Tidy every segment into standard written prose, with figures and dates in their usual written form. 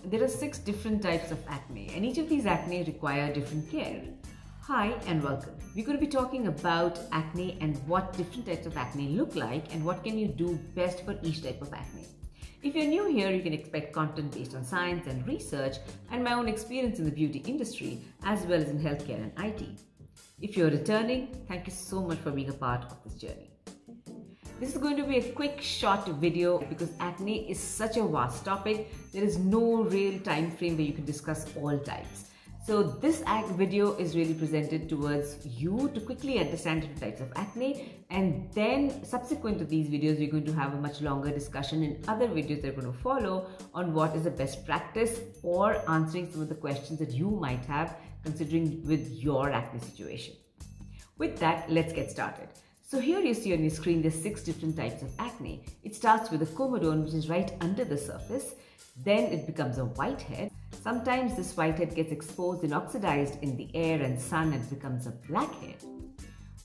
there are 6 different types of acne, and each of these acne require different care. Hi and welcome. We're going to be talking about acne and what different types of acne look like and what can you do best for each type of acne. If you're new here, you can expect content based on science and research and my own experience in the beauty industry as well as in healthcare and IT. If you're returning, thank you so much for being a part of this journey. This is going to be a quick short video because acne is such a vast topic. There is no real time frame where you can discuss all types. So this video is really presented towards you to quickly understand different types of acne, and then subsequent to these videos we're going to have a much longer discussion in other videos that are going to follow on what is the best practice or answering some of the questions that you might have considering with your acne situation. With that, let's get started. So here you see on your screen there's 6 different types of acne. It starts with a comedone, which is right under the surface. Then it becomes a whitehead. Sometimes this whitehead gets exposed and oxidized in the air and sun and becomes a blackhead.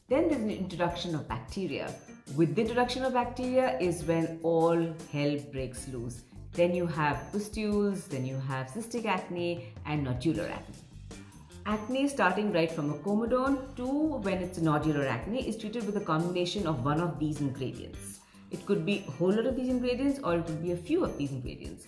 Then there's an introduction of bacteria. With the introduction of bacteria is when all hell breaks loose. Then you have pustules, then you have cystic acne and nodular acne. Acne starting right from a comedone to when it's nodular acne is treated with a combination of one of these ingredients. It could be a whole lot of these ingredients or it could be a few of these ingredients.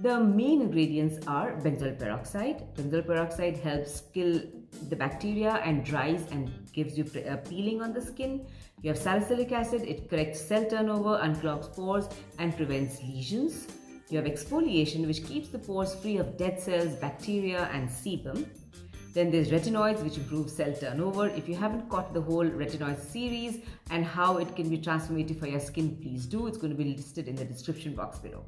The main ingredients are benzoyl peroxide. Benzoyl peroxide helps kill the bacteria and dries and gives you a peeling on the skin. You have salicylic acid. It corrects cell turnover, unclogs pores and prevents lesions. You have exfoliation, which keeps the pores free of dead cells, bacteria and sebum. Then there's retinoids, which improve cell turnover. If you haven't caught the whole retinoids series and how it can be transformative for your skin, please do. It's going to be listed in the description box below.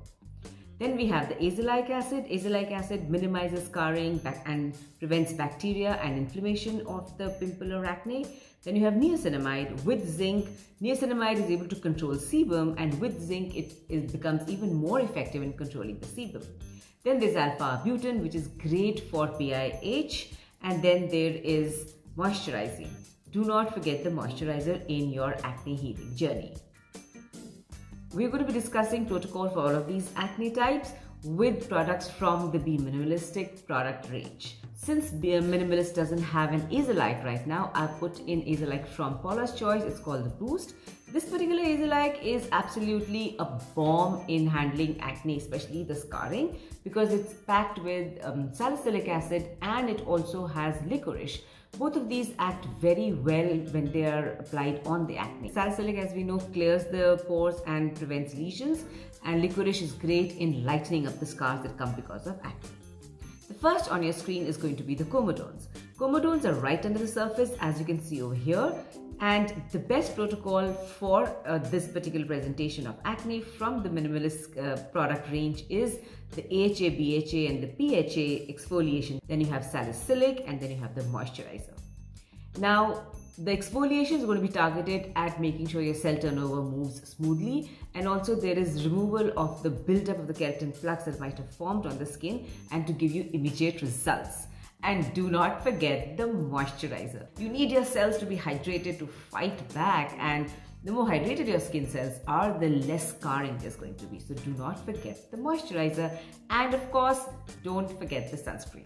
Then we have the azelaic acid. Azelaic acid minimizes scarring and prevents bacteria and inflammation of the pimple or acne. Then you have niacinamide with zinc. Niacinamide is able to control sebum, and with zinc it becomes even more effective in controlling the sebum. Then there's alpha-butane, which is great for PIH. And then there is moisturizing. Do not forget the moisturizer in your acne healing journey. We're going to be discussing protocol for all of these acne types with products from the Be Minimalistic product range. Since Be Minimalist doesn't have an azelaic right now, I've put in azelaic from Paula's Choice. It's called the Boost. This particular azelaic is absolutely a bomb in handling acne, especially the scarring, because it's packed with salicylic acid and it also has licorice. Both of these act very well when they are applied on the acne. Salicylic, as we know, clears the pores and prevents lesions, and licorice is great in lightening up the scars that come because of acne. The first on your screen is going to be the comedones. Comedones are right under the surface, as you can see over here. And the best protocol for this particular presentation of acne from the Minimalist product range is the AHA, BHA and the PHA exfoliation. Then you have salicylic and then you have the moisturizer. Now, the exfoliation is going to be targeted at making sure your cell turnover moves smoothly, and also there is removal of the buildup of the keratin flux that might have formed on the skin and to give you immediate results. And do not forget the moisturizer. You need your cells to be hydrated to fight back, and the more hydrated your skin cells are, the less scarring there's going to be. So do not forget the moisturizer, and of course, don't forget the sunscreen.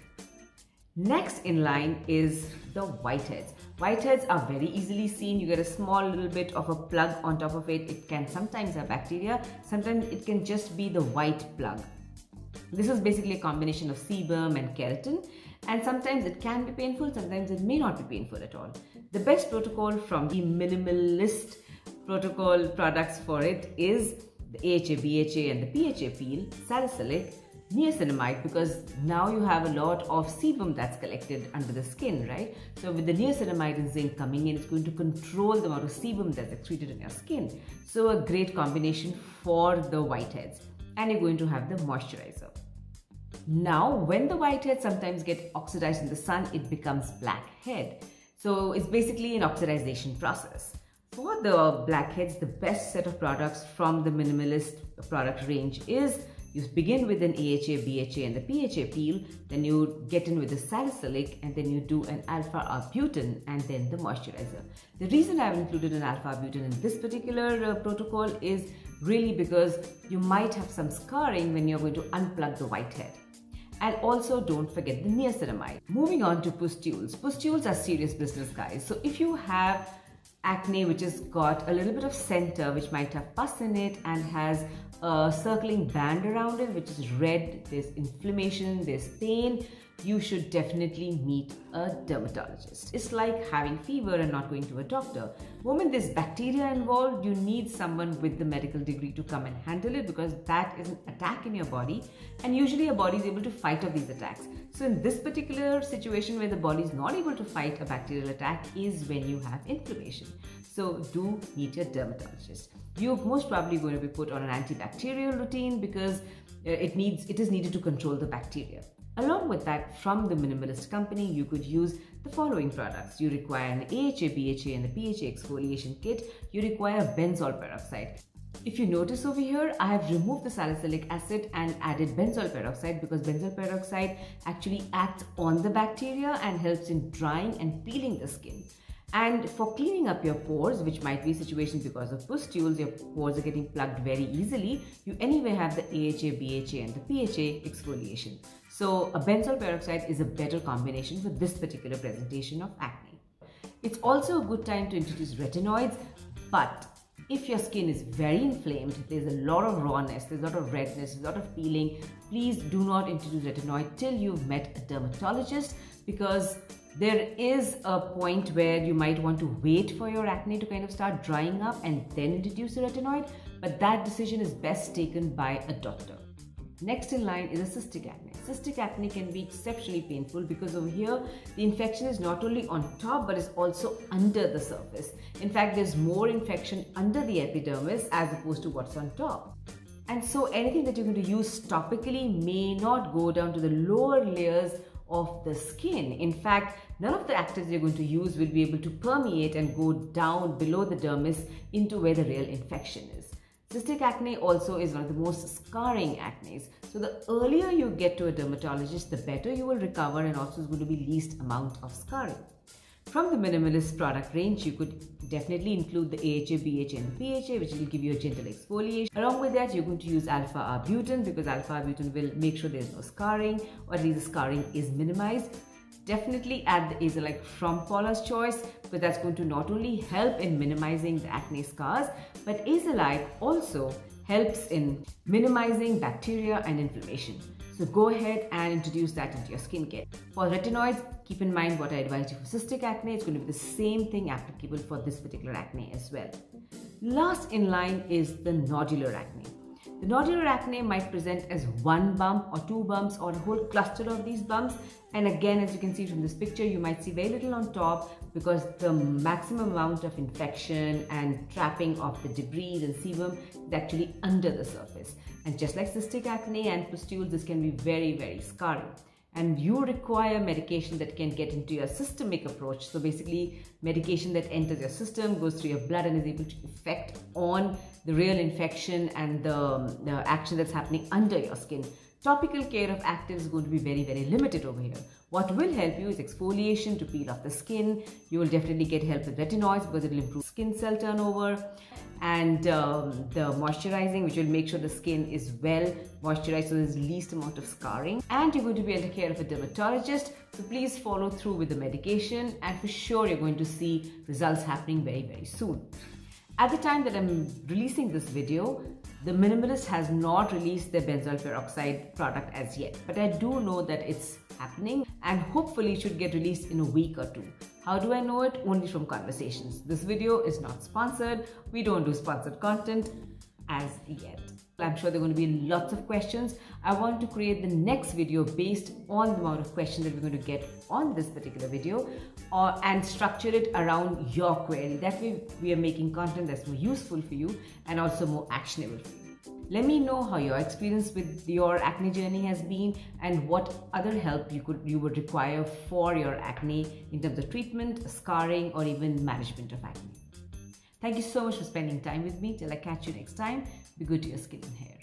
Next in line is the whiteheads. Whiteheads are very easily seen. You get a small little bit of a plug on top of it. It can sometimes have bacteria, sometimes it can just be the white plug. This is basically a combination of sebum and keratin, and sometimes it can be painful, sometimes it may not be painful at all. The best protocol from the Minimalist protocol products for it is the AHA, BHA and the PHA peel, salicylic, niacinamide, because now you have a lot of sebum that's collected under the skin, right? So with the niacinamide and zinc coming in, it's going to control the amount of sebum that's excreted in your skin. So a great combination for the whiteheads. And you're going to have the moisturizer. Now, when the whiteheads sometimes get oxidized in the sun, it becomes blackhead. So it's basically an oxidization process. For the blackheads, the best set of products from the Minimalist product range is you begin with an AHA, BHA and the PHA peel, then you get in with the salicylic, and then you do an alpha-butane and then the moisturizer. The reason I've included an alpha-butane in this particular protocol is really because you might have some scarring when you're going to unplug the whitehead. And also don't forget the niacinamide. Moving on to pustules. Pustules are serious business, guys. So if you have acne which has got a little bit of center, which might have pus in it and has a circling band around it which is red, there's inflammation, there's pain, you should definitely meet a dermatologist. It's like having fever and not going to a doctor. The moment there's bacteria involved, you need someone with the medical degree to come and handle it, because that is an attack in your body, and usually your body is able to fight off these attacks. So in this particular situation where the body is not able to fight a bacterial attack is when you have inflammation. So do meet your dermatologist. You're most probably going to be put on an antibacterial routine because it is needed to control the bacteria. Along with that, from the Minimalist company, you could use the following products. You require an AHA, BHA and the PHA exfoliation kit. You require benzoyl peroxide. If you notice over here, I have removed the salicylic acid and added benzoyl peroxide because benzoyl peroxide actually acts on the bacteria and helps in drying and peeling the skin. And for cleaning up your pores, which might be a situation because of pustules, your pores are getting plugged very easily, you anyway have the AHA, BHA and the PHA exfoliation. So a benzoyl peroxide is a better combination for this particular presentation of acne. It's also a good time to introduce retinoids, but if your skin is very inflamed, there's a lot of rawness, there's a lot of redness, there's a lot of peeling, please do not introduce retinoid till you've met a dermatologist, because there is a point where you might want to wait for your acne to kind of start drying up and then introduce a retinoid, but that decision is best taken by a doctor. Next in line is a cystic acne. Cystic acne can be exceptionally painful because over here the infection is not only on top but is also under the surface. In fact, there's more infection under the epidermis as opposed to what's on top. And so anything that you're going to use topically may not go down to the lower layers of the skin. In fact, none of the actives you're going to use will be able to permeate and go down below the dermis into where the real infection is. Cystic acne also is one of the most scarring acnes. So the earlier you get to a dermatologist, the better you will recover, and also is going to be least amount of scarring. From the Minimalist product range, you could definitely include the AHA, BHA and PHA, which will give you a gentle exfoliation. Along with that, you're going to use alpha-arbutin because alpha-arbutin will make sure there's no scarring, or at least the scarring is minimized. Definitely add the Azalike from Paula's Choice, because that's going to not only help in minimizing the acne scars, but Azalike also helps in minimizing bacteria and inflammation. So go ahead and introduce that into your skincare. For retinoids, keep in mind what I advised you for cystic acne. It's going to be the same thing applicable for this particular acne as well. Last in line is the nodular acne. The nodular acne might present as one bump or two bumps or a whole cluster of these bumps. And again, as you can see from this picture, you might see very little on top because the maximum amount of infection and trapping of the debris and sebum is actually under the surface. And just like cystic acne and pustules, this can be very, very scarring. And you require medication that can get into your systemic approach. So basically, medication that enters your system, goes through your blood and is able to affect on the real infection and the action that's happening under your skin. Topical care of actives is going to be very, very limited over here. What will help you is exfoliation to peel off the skin. You will definitely get help with retinoids because it will improve skin cell turnover, and the moisturizing, which will make sure the skin is well moisturized so there's least amount of scarring. And you're going to be under care of a dermatologist, so please follow through with the medication, and for sure you're going to see results happening very, very soon. At the time that I'm releasing this video, the Minimalist has not released their benzoyl peroxide product as yet, but I do know that it's happening and hopefully it should get released in a week or two. How do I know it? Only from conversations. This video is not sponsored. We don't do sponsored content as yet. I'm sure there are going to be lots of questions. I want to create the next video based on the amount of questions that we're going to get on this particular video, and structure it around your query. That way we are making content that's more useful for you and also more actionable for you. Let me know how your experience with your acne journey has been and what other help you would require for your acne in terms of treatment, scarring, or even management of acne. Thank you so much for spending time with me. Till I catch you next time, be good to your skin and hair.